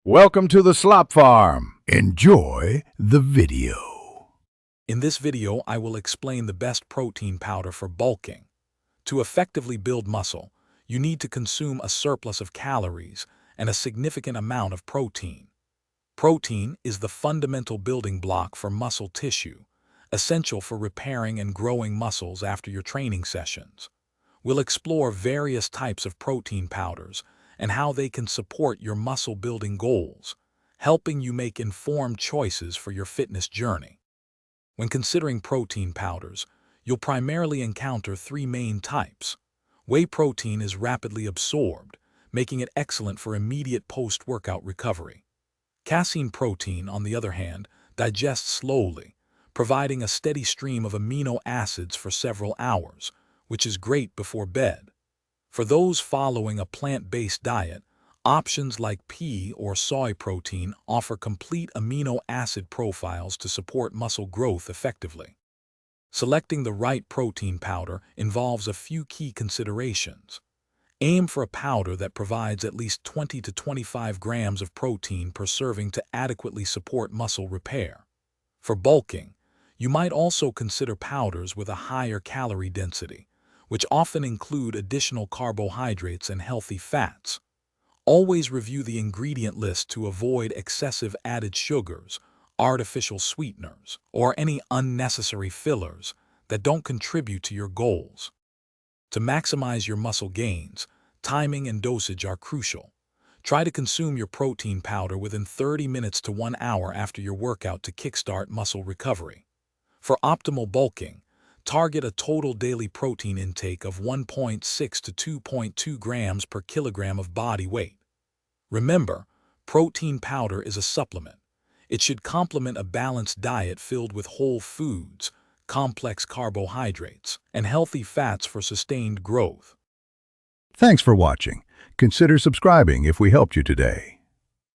Welcome to the Slop Farm. Enjoy the video. In this video, I will explain the best protein powder for bulking. To effectively build muscle, you need to consume a surplus of calories and a significant amount of protein. Protein is the fundamental building block for muscle tissue, essential for repairing and growing muscles after your training sessions. We'll explore various types of protein powders and how they can support your muscle-building goals, helping you make informed choices for your fitness journey. When considering protein powders, you'll primarily encounter three main types. Whey protein is rapidly absorbed, making it excellent for immediate post-workout recovery. Casein protein, on the other hand, digests slowly, providing a steady stream of amino acids for several hours, which is great before bed. For those following a plant-based diet, options like pea or soy protein offer complete amino acid profiles to support muscle growth effectively. Selecting the right protein powder involves a few key considerations. Aim for a powder that provides at least 20 to 25 grams of protein per serving to adequately support muscle repair. For bulking, you might also consider powders with a higher calorie density, which often include additional carbohydrates and healthy fats. Always review the ingredient list to avoid excessive added sugars, artificial sweeteners, or any unnecessary fillers that don't contribute to your goals. To maximize your muscle gains, timing and dosage are crucial. Try to consume your protein powder within 30 minutes to 1 hour after your workout to kickstart muscle recovery. For optimal bulking, target a total daily protein intake of 1.6 to 2.2 grams per kilogram of body weight. Remember, protein powder is a supplement. It should complement a balanced diet filled with whole foods, complex carbohydrates, and healthy fats for sustained growth. Thanks for watching. Consider subscribing if we helped you today.